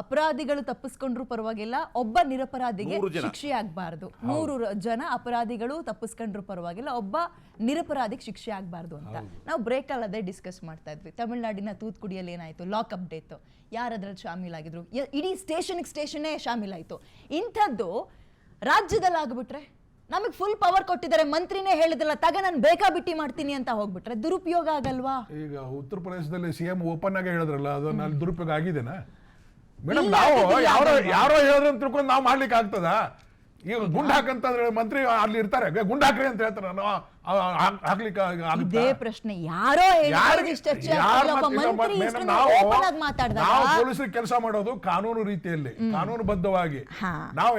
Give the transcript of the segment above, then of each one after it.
ಅಪರಾಧಿಗಳು ತಪ್ಪಿಸ್ಕೊಂಡ್ರು ಪರವಾಗಿಲ್ಲ, ಒಬ್ಬ ನಿರಪರಾಧಿಗೆ ಶಿಕ್ಷೆ ಆಗ್ಬಾರ್ದು. 100 ಜನ ಅಪರಾಧಿಗಳು ತಪ್ಪಿಸ್ಕೊಂಡ್ರು ಪರವಾಗಿಲ್ಲ, ಒಬ್ಬ ನಿರಪರಾಧಿಗೆ ಶಿಕ್ಷೆ ಆಗ್ಬಾರ್ದು ಅಂತ ನಾವು ಬ್ರೇಕ್ ಅಲ್ಲದೆ ಡಿಸ್ಕಸ್ ಮಾಡ್ತಾ ಇದ್ವಿ. ತಮಿಳುನಾಡಿನ ತೂತ್ಕುಡಿಯಲ್ಲಿ ಏನಾಯ್ತು, ಲಾಕ್ ಅಪ್ ಡೇಟ್, ಯಾರು ಅದ್ರಲ್ಲಿ ಶಾಮೀಲಾಗಿದ್ರು, ಇಡೀ ಸ್ಟೇಷನ್ನೇ ಶಾಮೀಲಾಯ್ತು. ಇಂಥದ್ದು ರಾಜ್ಯದಲ್ಲಿ ಆಗ್ಬಿಟ್ರೆ ನಮಗೆ ಫುಲ್ ಪವರ್ ಕೊಟ್ಟಿದ್ದಾರೆ, ಮಂತ್ರಿನೇ ಹೇಳಿದ್ರಲ್ಲ ತಗ ನಾನು ಬೇಕಾಬಿಟ್ಟಿ ಮಾಡ್ತೀನಿ ಅಂತ ಹೋಗ್ಬಿಟ್ರೆ ದುರುಪಯೋಗ ಆಗಲ್ವಾ? ಈಗ ಉತ್ತರ ಪ್ರದೇಶದಲ್ಲಿ ಸಿಎಂ ಓಪನ್ ಆಗಿ ಹೇಳಿದ್ರಲ್ಲ, ಅದು ನಲ್ಲಿ ದುರುಪಯೋಗ ಆಗಿದೆನಾ ಮೇಡಮ್? ನಾವು ಯಾರೋ ಹೇಳಿದ್ರು ಅಂತ ತಿಳ್ಕೊಂಡು ನಾವು ಮಾಡ್ಲಿಕ್ಕೆ ಆಗ್ತದ? ಈಗ ಗುಂಡ್ ಹಾಕಂತಂದ್ರೆ ಮಂತ್ರಿ ಅಲ್ಲಿ ಇರ್ತಾರೆ, ಗುಂಡ್ ಹಾಕ್ರಿ ಅಂತ ಹೇಳ್ತಾರೆ, ಹಾಕ್ಲಿಕ್ಕೆ ಇದೇ ಪ್ರಶ್ನೆ. ಯಾರೋ ನಾವು ಪೊಲೀಸರಿಗೆ ಕೆಲಸ ಮಾಡೋದು ಕಾನೂನು ರೀತಿಯಲ್ಲಿ, ಕಾನೂನುಬದ್ಧವಾಗಿ. ನಾವು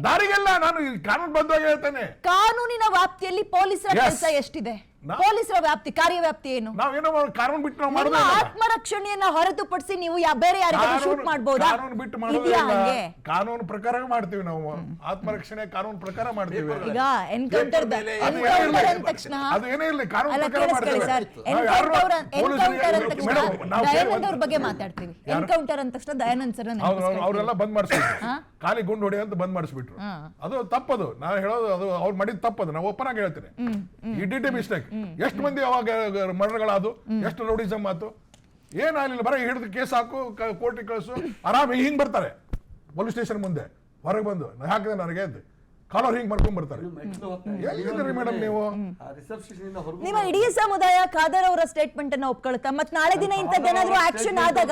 ದಾರಿಗೆಲ್ಲ ನಾನು ಕಾನೂನು ಬದ್ಧವಾಗಿ ಹೇಳ್ತೇನೆ. ಕಾನೂನಿನ ವ್ಯಾಪ್ತಿಯಲ್ಲಿ ಪೊಲೀಸರ ಕೆಲಸ ಎಷ್ಟಿದೆ? ಪೊಲೀಸರ ವ್ಯಾಪ್ತಿ, ಕಾರ್ಯವ್ಯಾಪ್ತಿ ಏನು? ನಾವೇನೋ ಕಾನೂನು ಬಿಟ್ಟು ನಾವು ಮಾಡೋದು. ಆತ್ಮರಕ್ಷಣೆಯನ್ನ ಹೊರತುಪಡಿಸಿ ನೀವು ಬೇರೆ ಯಾರಿಗಾದ್ರೂ ಶೂಟ್ ಮಾಡಬಹುದಾ? ಕಾನೂನು ಬಿಟ್ಟು ಮಾಡೋದಿಲ್ಲ, ಕಾನೂನು ಪ್ರಕಾರ ಮಾಡ್ತೀವಿ ನಾವು. ಆತ್ಮರಕ್ಷಣೆ ಕಾನೂನು ಪ್ರಕಾರ ಮಾಡ್ತೀವಿ. ಈಗ ಎನ್ಕೌಂಟರ್ ಅಂದ ತಕ್ಷಣ ಅದು ಏನೇ ಇಲ್ಲ, ಕಾನೂನು ಪ್ರಕಾರ ಮಾಡ್ತೀವಿ. ದಯಾನಂದ್ ಅವ್ರ ಬಗ್ಗೆ ಮಾತಾಡ್ತೀವಿ. ಎನ್ಕೌಂಟರ್ ಅಂದ ತಕ್ಷಣ ದಯಾನಂದ್ ಸರ್ ಅವರೆಲ್ಲ ಬಂದ್ ಮಾಡಿಸ್ಬಿಟ್ರು, ಖಾಲಿ ಗುಂಡು ಹೊಡಿ ಅಂತ ಬಂದ್ ಮಾಡಿಸ್ಬಿಟ್ರು. ಅದು ತಪ್ಪದು, ನಾವು ಹೇಳೋದು ಅದು ಅವ್ರು ಮಾಡಿದ್ ತಪ್ಪದು. ನಾವು ಓಪನ್ ಆಗಿ ಹೇಳ್ತೇನೆ, ಈ ಡಿಡ್ ಮಿಸ್ಟೇಕ್. ಎಷ್ಟು ಮಂದಿ ಅವಾಗ ಮರಣಗಳಾದು, ಎಷ್ಟು ರೌಡಿಸಮ್ ಆತು, ಏನಾಗಲಿಲ್ಲ. ಬರೀ ಹಿಡಿದು ಕೇಸ್ ಹಾಕು, ಕೋರ್ಟಿಗೆ ಕಳಿಸು, ಆರಾಮ್ ಹಿಂಗ್ ಬರ್ತಾರೆ ಪೊಲೀಸ್ ಸ್ಟೇಷನ್ ಮುಂದೆ. ಹೊರಗೆ ಬಂದು ಹಾಕಿದೆ ನನಗೆ ಅಂತ ಕಾಲರ್ ಹಿಂಗ್ ಮಾಡ್ಕೊಂಡ್ ಬರ್ತಾರೆ. ಎಲ್ಲಿದ್ದೀರಿ ಮೇಡಮ್ ನೀವು? ನಿಮ್ಮ ಇಡೀ ಸಮುದಾಯ ಖಾದರ್ ಅವರ ಸ್ಟೇಟ್ಮೆಂಟ್ ಅನ್ನ ಒಪ್ಕೊಳ್ತಾ ಮತ್ ನಾಳೆ ದಿನ ಇಂಥದ್ದೇನಾದ್ರೂ ಆಕ್ಷನ್ ಆದಾಗ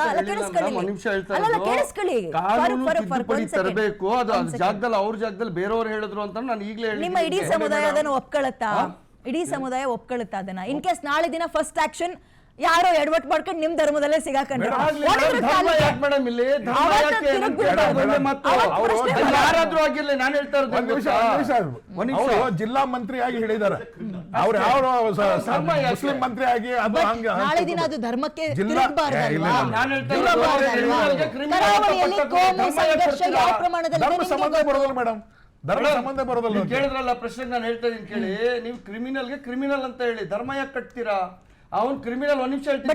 ತರಬೇಕು, ಅದು ಜಾಗದಲ್ಲಿ ಅವ್ರ ಜಾಗದಲ್ಲಿ ಬೇರೆಯವ್ರು ಹೇಳಿದ್ರು ಅಂತ ನಾನು ಈಗಲೇ ನಿಮ್ಮ ಇಡೀ ಸಮುದಾಯ ಅದನ್ನು ಒಪ್ಕೊಳುತ್ತಾ? ಇಡೀ ಸಮುದಾಯ ಒಪ್ಕೊಳುತ್ತಾ ಅದನ್ನ? ಇನ್ ಕೇಸ್ ನಾಳೆ ದಿನ ಫಸ್ಟ್ ಆಕ್ಷನ್ ಯಾರೋ ಎಡವಟ್ ಮಾಡ್ಕೊಂಡು ನಿಮ್ ಧರ್ಮದಲ್ಲೇ ಸಿಗಾಕೊಂಡ್ರು, ಜಿಲ್ಲಾ ಮಂತ್ರಿ ಆಗಿ ಹೇಳಿದ್ದಾರೆ, ಅವ್ರು ಯಾವ ಮುಸ್ಲಿಂ ಮಂತ್ರಿ ಆಗಿ ಅದು ನಾಳೆ ದಿನ ಅದು ಧರ್ಮಕ್ಕೆ ಸಂಬಂಧ ಬರೋದಿಲ್ಲ ಮೇಡಮ್, ಧರ್ಮ ಸಂಬಂಧ ಬರೋದಿಲ್ಲ. ಕೇಳಿದ್ರಲ್ಲ ಪ್ರಶ್ನೆ, ನಾನು ಹೇಳ್ತಾ ಇದೀನಿ ಕೇಳಿ. ನೀವು ಕ್ರಿಮಿನಲ್ಗೆ ಕ್ರಿಮಿನಲ್ ಅಂತ ಹೇಳಿ ಧರ್ಮ ಯಾಕೆ ಕಟ್ತೀರಾ? ಅವನ್ ಕ್ರಿಮಿನಲ್. ಒಂದ್ ನಿಮಿಷ ಹೇಳ್ತೀನಿ,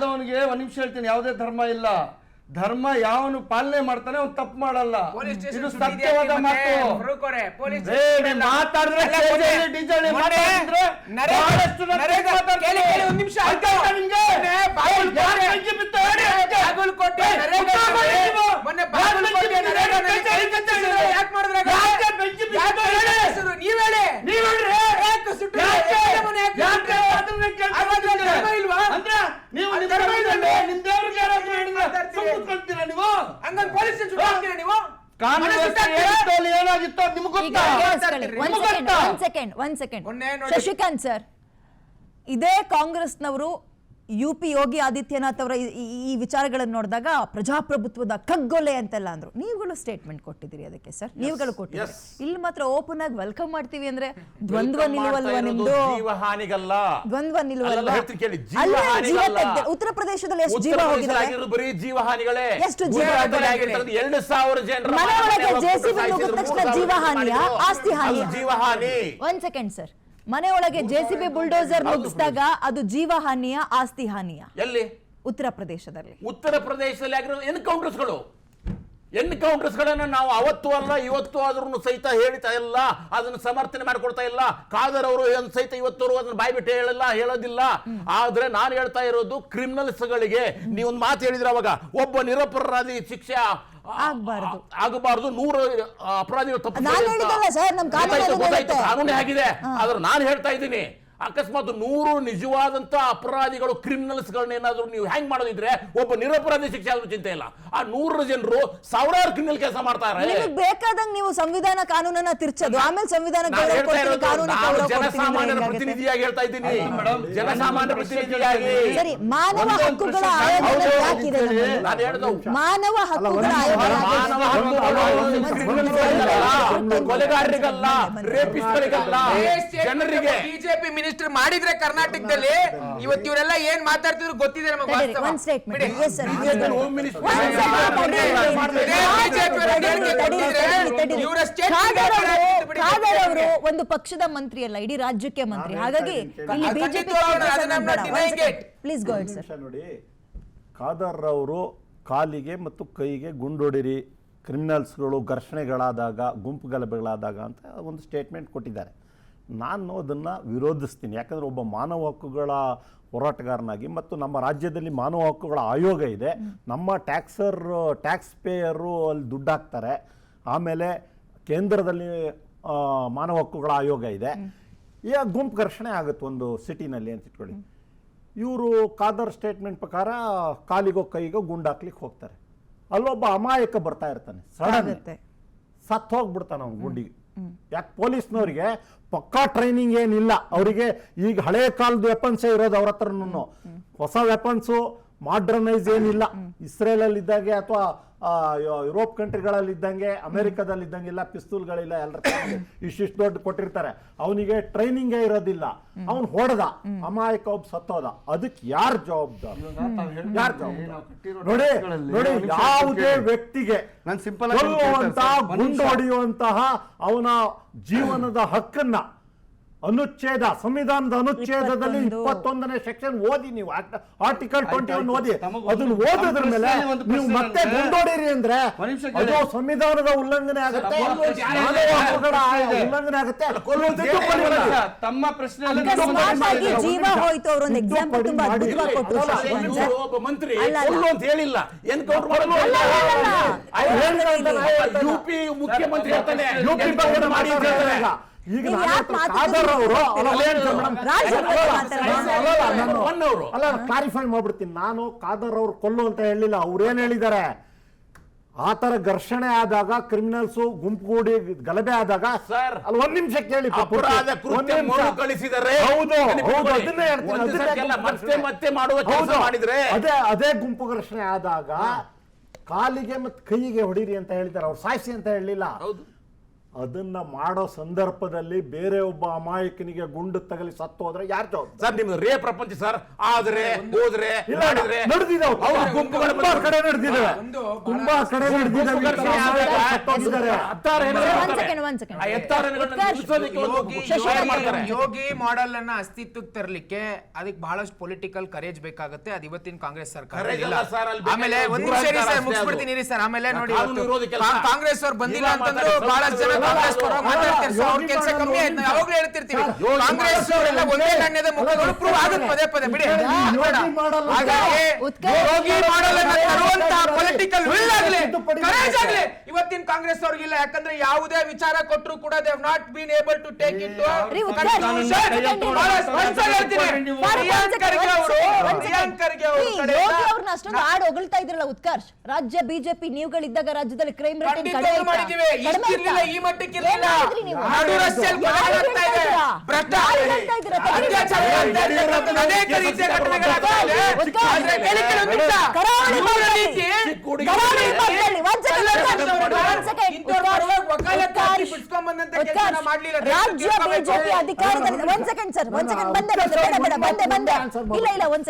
ಅವನಿಗೆ ಒಂದ್ ನಿಮಿಷ ಹೇಳ್ತೀನಿ, ಯಾವುದೇ ಧರ್ಮ ಇಲ್ಲ. ಧರ್ಮ ಯಾವನು ಪಾಲನೆ ಮಾಡ್ತಾನೆ ಅವ್ನು ತಪ್ಪು ಮಾಡಲ್ಲ. ಇದು ಸತ್ಯವಾದ ಮಾತು. ಶಶಿಕಾಂತ್ ಸರ್, ಇದೇ ಕಾಂಗ್ರೆಸ್ನವರು UP ಯೋಗಿ ಆದಿತ್ಯನಾಥ್ ಅವರ ಈ ವಿಚಾರಗಳನ್ನು ನೋಡಿದಾಗ ಪ್ರಜಾಪ್ರಭುತ್ವದ ಕಗ್ಗೊಲೆ ಅಂತೆಲ್ಲ ಅಂದ್ರು. ನೀವುಗಳು ಸ್ಟೇಟ್ಮೆಂಟ್ ಕೊಟ್ಟಿದ್ದೀರಿ ಅದಕ್ಕೆ ಸರ್, ನೀವುಗಳು ಕೊಟ್ಟಿದ್ದೀರಿ. ಇಲ್ಲಿ ಮಾತ್ರ ಓಪನ್ ಆಗಿ ವೆಲ್ಕಮ್ ಮಾಡ್ತೀವಿ ಅಂದ್ರೆ ದ್ವಂದ್ವ ನಿಲುವಲ್ವಾ ನಿಮ್ದು? ಜೀವಹಾನಿಗಲ್ಲ, ದ್ವಂದ್ವ ನಿಲುವಲ್ವಾ? ಉತ್ತರ ಪ್ರದೇಶದಲ್ಲಿ ಎಷ್ಟು ಜೀವ ಹೋಗಿದೆ? ಬರೀ ಜೀವಹಾನಿಗಳೇ. ಎಷ್ಟು ಜೀವ? 2,000 ಜನರ ಮನೆ ಒಳಗೆ JCB ನುಗ್ಗಿದ ತಕ್ಷಣ ಜೀವಹಾನಿಯ, ಆಸ್ತಿ ಹಾನಿಯ? ಜೀವಹಾನಿ. 1 ಸೆಕೆಂಡ್ ಸರ್, ಮನೆ ಒಳಗೆ JCB ಬುಲ್ಡೋಸರ್ ನುಗ್ಗಿಸಿದಾಗ ಅದು ಜೀವ ಹಾನಿಯ, ಆಸ್ತಿ ಹಾನಿಯ? ಎಲ್ಲಿ? ಉತ್ತರ ಪ್ರದೇಶದಲ್ಲಿ. ಉತ್ತರ ಪ್ರದೇಶದಲ್ಲಿ ಆಗಿರೋ ಎನ್ಕೌಂಟರ್ಸ್ಗಳನ್ನ ನಾವು ಅವತ್ತು ಅಲ್ಲ ಇವತ್ತು ಆದ್ರೂ ಸಹಿತ ಹೇಳ್ತಾ ಇಲ್ಲ, ಅದನ್ನು ಸಮರ್ಥನೆ ಮಾಡ್ಕೊಡ್ತಾ ಇಲ್ಲ. ಖಾದರ್ ಅವರು ಸಹಿತ ಇವತ್ತು ಅದನ್ನ ಬಾಯ್ಬಿಟ್ಟು ಹೇಳೋದಿಲ್ಲ. ಆದ್ರೆ ನಾನು ಹೇಳ್ತಾ ಇರೋದು ಕ್ರಿಮಿನಲ್ಸ್ಗಳಿಗೆ ನೀವೊಂದು ಮಾತು ಹೇಳಿದ್ರೆ, ಅವಾಗ ಒಬ್ಬ ನಿರಪರಾಧಿ ಶಿಕ್ಷೆ ಆಗಬಾರದು, 100 ಅಪರಾಧಿಗಳು ತಪ್ಪು ಕಾನೂನೇ ಆಗಿದೆ. ಆದ್ರೆ ನಾನು ಹೇಳ್ತಾ ಇದ್ದೀನಿ, ಅಕಸ್ಮಾತ್ 100 ನಿಜವಾದಂತ ಅಪರಾಧಿಗಳು ಕ್ರಿಮಿನಲ್ಸ್ಗಳನ್ನ ಏನಾದ್ರು ನೀವು ಹ್ಯಾಂಗ್ ಮಾಡೋದಿದ್ರೆ ಒಬ್ಬ ನಿರಪರಾಧಿ ಶಿಕ್ಷೆ ಆದ್ರೂ ಚಿಂತೆ ಇಲ್ಲ. ಆ 100 ಜನರು ಸಾವಿರಾರು ಕ್ರಿಮಿನಲ್ ಕೆಲಸ ಮಾಡ್ತಾರೆ. ಬೇಕಾದಂಗ ನೀವು ಸಂವಿಧಾನ ಕಾನೂನನ್ನ ತಿರ್ಚೋದು, ಆಮೇಲೆ ಸಂವಿಧಾನ ಜನಸಾಮಾನ್ಯರ ಪ್ರತಿನಿಧಿಯಾಗಿ ಹೇಳ್ತಾ ಇದ್ದೀನಿ, ಜನಸಾಮಾನ್ಯ ಪ್ರತಿನಿಧಿಯಾಗಿ. ಸರಿ, ಮಾನವ ಹಕ್ಕುಗಳ ಆಯೋಗ ಯಾಕಿದೆ? ಮಾನವ ಹಕ್ಕುಗಳ ಕೊಲೆಗಾರರಿಗಲ್ಲ, ರೇಪಿಸ್ಟ್ಗಳಿಗಲ್ಲ, ಜನರಿಗೆ. ಬಿಜೆಪಿ ಮಿನಿಸ್ಟರ್ ಮಾಡಿದ್ರೆ ಕರ್ನಾಟಕದಲ್ಲಿ ಇವತ್ತು ಇವರೆಲ್ಲ ಏನ್ ಮಾತಾಡ್ತಿದ್ರು ಗೊತ್ತಿದೆ ನಮಗೆ. ಒಂದು ಪಕ್ಷದ ಮಂತ್ರಿ ಅಲ್ಲ, ಇಡೀ ರಾಜ್ಯಕ್ಕೆ ಮಂತ್ರಿ. ಹಾಗಾಗಿ ಇಲ್ಲಿ BJP please go ahead sir. ನೋಡಿ, ಖಾದರ್ ಅವರು ಕಾಲಿಗೆ ಮತ್ತು ಕೈಗೆ ಗುಂಡೊಡಿರಿ, ಕ್ರಿಮಿನಲ್ಸ್ಗಳು ಘರ್ಷಣೆಗಳಾದಾಗ, ಗುಂಪು ಗಲಭೆಗಳಾದಾಗ ಅಂತ ಒಂದು ಸ್ಟೇಟ್ಮೆಂಟ್ ಕೊಟ್ಟಿದ್ದಾರೆ. ನಾನು ಅದನ್ನು ವಿರೋಧಿಸ್ತೀನಿ. ಯಾಕಂದರೆ ಒಬ್ಬ ಮಾನವ ಹಕ್ಕುಗಳ ಹೋರಾಟಗಾರನಾಗಿ ಮತ್ತು ನಮ್ಮ ರಾಜ್ಯದಲ್ಲಿ ಮಾನವ ಹಕ್ಕುಗಳ ಆಯೋಗ ಇದೆ. ನಮ್ಮ ಟ್ಯಾಕ್ಸ್ ಪೇಯರು ಅಲ್ಲಿ ದುಡ್ಡು ಹಾಕ್ತಾರೆ. ಆಮೇಲೆ ಕೇಂದ್ರದಲ್ಲಿ ಮಾನವ ಹಕ್ಕುಗಳ ಆಯೋಗ ಇದೆ. ಈಗ ಗುಂಪು ಘರ್ಷಣೆ ಆಗುತ್ತೆ ಒಂದು ಸಿಟಿನಲ್ಲಿ ಅಂತ ಇಟ್ಕೊಳ್ಳಿ. ಇವರು ಖಾದರ್ ಸ್ಟೇಟ್ಮೆಂಟ್ ಪ್ರಕಾರ ಕಾಲಿಗೋ ಕೈಗೋ ಗುಂಡು ಹಾಕ್ಲಿಕ್ಕೆ ಹೋಗ್ತಾರೆ. ಅಲ್ಲೊಬ್ಬ ಅಮಾಯಕ ಬರ್ತಾ ಇರ್ತಾನೆ, ಸಡನ್ ಸತ್ತು ಹೋಗ್ಬಿಡ್ತಾನೆ ಅವ್ನು ಗುಂಡಿಗೆ. ಯಾಕೆ ಪೊಲೀಸ್ನವ್ರಿಗೆ ಪಕ್ಕಾ ಟ್ರೈನಿಂಗ್ ಏನಿಲ್ಲ ಅವರಿಗೆ. ಈಗ ಹಳೆ ಕಾಲದ ವೆಪನ್ಸೇ ಇರೋದು ಅವ್ರ ಹತ್ರನೂ. ಹೊಸ ವೆಪನ್ಸು ಮಾಡರ್ನೈಸ್ ಏನಿಲ್ಲ. ಇಸ್ರೇಲಲ್ಲಿ ಇದ್ದಾಗೆ ಅಥವಾ ಯುರೋಪ್ ಕಂಟ್ರಿಗಳಲ್ಲಿ ಇದ್ದಂಗೆ, ಅಮೆರಿಕದಲ್ಲಿ ಇದ್ದಂಗಿಲ್ಲ, ಪಿಸ್ತೂಲ್ಗಳಿಲ್ಲ. ಎಲ್ಲರ ಇಷ್ಟಿಷ್ಟು ದೊಡ್ಡ ಕೊಟ್ಟಿರ್ತಾರೆ. ಅವನಿಗೆ ಟ್ರೈನಿಂಗೇ ಇರೋದಿಲ್ಲ. ಅವನು ಹೊಡೆದ, ಅಮಾಯಕ ಒಬ್ಬ ಸತ್ತೋದ. ಅದಕ್ಕೆ ಯಾರು ಜವಾಬ್ದಾರ? ಯಾರು ಜವಾಬ್ದಾರ? ನೋಡಿ, ಯಾವುದೇ ವ್ಯಕ್ತಿಗೆ ಕೊಲ್ಲುವಂತ, ಗುಂಡು ಹೊಡೆಯುವಂತಹ ಅವನ ಜೀವನದ ಹಕ್ಕನ್ನ ಅನುಚ್ಛೇದ, ಸಂವಿಧಾನದ ಅನುಚ್ಛೇದದಲ್ಲಿ 21ನೇ ಸೆಕ್ಷನ್ ಓದಿ ನೀವು, ಆರ್ಟಿಕಲ್ 21 ಓದಿ. ಅದನ್ನು ಓದೋದ್ರ ಮೇಲೆ ನೀವು ಮತ್ತೆ ಗುಂಡೋಡಿರಿ ಅಂದ್ರೆ ಅದು ಸಂವಿಧಾನದ ಉಲ್ಲಂಘನೆ ಆಗುತ್ತೆ, ಉಲ್ಲಂಘನೆ ಆಗುತ್ತೆ. ತಮ್ಮ ಪ್ರಶ್ನೆ ಜೀವ ಹೋಯ್ತು. ಅವರೊಂದು ಎಕ್ಸಾಂಪಲ್ ತುಂಬಾ ಅದ್ಭುತವಾಗಿ ಕೊಟ್ಟರು. ಒಬ್ಬ ಮಂತ್ರಿ ಕೊಲ್ಲು ಅಂತ ಹೇಳಿಲ್ಲ, ಎನ್ಕೌಂಟರ್ ಯುಪಿ ಮುಖ್ಯಮಂತ್ರಿ ಹೇಳ್ತಾನೆ, ಯುಪಿ ಬಗ್ಗೆ ಮಾಡಿ ಅಂತ ಹೇಳ್ತಾರೆ. ಈಗ ಕ್ಲಾರಿಫೈ ಮಾಡ್ಬಿಡ್ತೀನಿ. ನಾನು ಖಾದರ್ ಅವ್ರು ಕೊಲ್ಲು ಅಂತ ಹೇಳಿಲ್ಲ. ಅವ್ರೇನ್ ಹೇಳಿದ್ದಾರೆ, ಆ ತರ ಘರ್ಷಣೆ ಆದಾಗ, ಕ್ರಿಮಿನಲ್ಸ್ ಗುಂಪುಗೂಡಿ ಗಲಭೆ ಆದಾಗ, ಅಲ್ಲಿ ಒಂದ್ ನಿಮಿಷ ಕೇಳಿ, ಅದೇ ಗುಂಪು ಘರ್ಷಣೆ ಆದಾಗ ಕಾಲಿಗೆ ಮತ್ತು ಕೈಗೆ ಹೊಡೀರಿ ಅಂತ ಹೇಳಿದ್ದಾರೆ. ಅವ್ರು ಸಾಯಿಸಿ ಅಂತ ಹೇಳಲಿಲ್ಲ. ಅದನ್ನ ಮಾಡೋ ಸಂದರ್ಭದಲ್ಲಿ ಬೇರೆ ಒಬ್ಬ ಅಮಾಯಕನಿಗೆ ಗುಂಡು ತಗಲಿ ಸತ್ತು ಹೋದ್ರೆ ಯಾರು ಜವಾಬ್ದಾರ? ಸರ್ ನಿಮ್ದು ರೇ ಪ್ರಪಂಚ ಸರ್. ಆದ್ರೆ ಹೋದ್ರೆ ನಡೆದಿದ್ದಾವೆ, ತುಂಬಾ ಕಡೆ ನಡೆದಿದ್ದಾವೆ, ತುಂಬಾ ಕಡೆ ಯೋಗಿ ಮಾಡೆಲ್ ಅನ್ನ ಅಸ್ತಿತ್ವಕ್ಕೆ ತರಲಿಕ್ಕೆ ಅದಕ್ಕೆ ಬಹಳಷ್ಟು ಪೊಲಿಟಿಕಲ್ ಕರೇಜ್ ಬೇಕಾಗುತ್ತೆ. ಅದು ಇವತ್ತಿನ ಕಾಂಗ್ರೆಸ್ ಸರ್ಕಾರ ಇಲ್ಲ. ಆಮೇಲೆ ಒಂದ್ ನಿಮಿಷ ಮುಗಿಸ್ಬಿಡ್ತೀನಿ ಸರ್. ಆಮೇಲೆ ನೋಡಿ, ಕಾಂಗ್ರೆಸ್ ಅವ್ರು ಬಂದಿಲ್ಲ ಅಂತಂದ್ರು ಬಹಳಷ್ಟು ಜನ ಕಾಂಗ್ರೆಸ್ ಪರ ಮಾತಾಡ್ತಾರೆ. ಅವ್ರ ಕೆಲಸ ಕಮ್ಮಿ ಆಯ್ತು, ಯಾವಾಗ್ಲೂ ಹೇಳ್ತಿರ್ತೀವಿ. ಕಾಂಗ್ರೆಸ್ ಅವರೆಲ್ಲ ಒಂದೇ ನಾಣ್ಯದ ಮುಖಗಳು ಪ್ರೂವ್ ಆಗುತ್ತೆ ಪದೇ ಪದೇ. ಬಿಡಿ, ಹಾಗಾಗಿ ಯೋಗಿ ಮಾಡಲ್ ಅನ್ನ ತರುವಂತ ಪೊಲಿಟಿಕಲ್ ವಿಲ್ ಆಗ್ಲಿ, ಕರೇಜ್ ಆಗ್ಲಿ ಇವತ್ತಿನ ಕಾಂಗ್ರೆಸ್ ಅವ್ರಿಗಿಲ್ಲ. ಯಾಕಂದ್ರೆ ಯಾವುದೇ ವಿಚಾರ ಕೊಟ್ಟರು ಕೂಡ they have not been able to take it to ಅಷ್ಟೊಂದು ಹಾಡು ಹೊಗಳ್ತಾ ಇದ್ರಲ್ಲ ಉತ್ಕರ್ಷ್. ರಾಜ್ಯ ಬಿಜೆಪಿ ನೀವುಗಳಿದ್ದಾಗ ರಾಜ್ಯದಲ್ಲಿ ಕ್ರೈಮ್ ರೇಟ್ ಮಾಡಿದೀವಿ. ಇಷ್ಟಿರ್ಲಿಲ್ಲ, ಈ ಮಟ್ಟಕ್ಕೆ ಇರಲಿಲ್ಲ. ನಡು ರಸ್ತೆಯಲ್ಲಿ ಕೊಲೆಗಳಾಗ್ತಾ ಇದೆ, ಭ್ರಷ್ಟಾಚಾರ, ಅನೇಕ ರೀತಿಯ ಘಟನೆಗಳಾಗ್ತಾ ಇದೆ. ಆದ್ರೆ ಕೇಳಿಕೆ ಒಂದು ನಿಮಿಷ, ವಕಾಲತ್ತಾಗಿ ಬಿಡ್ಸ್ಕೊಂಡ್ ಬಂದಂತ ಕೆಲಸ ಮಾಡ್ಲಿಲ್ಲ ರಾಜ್ಯ ಬಿಜೆಪಿ ಅಧಿಕಾರದಲ್ಲಿ. ಒಂದ್ ಸೆಕೆಂಡ್ ಸರ್, ಒಂದ್ ಸೆಕೆಂಡ್ ಬಂದೆ ಇಲ್ಲ ಒಂದ್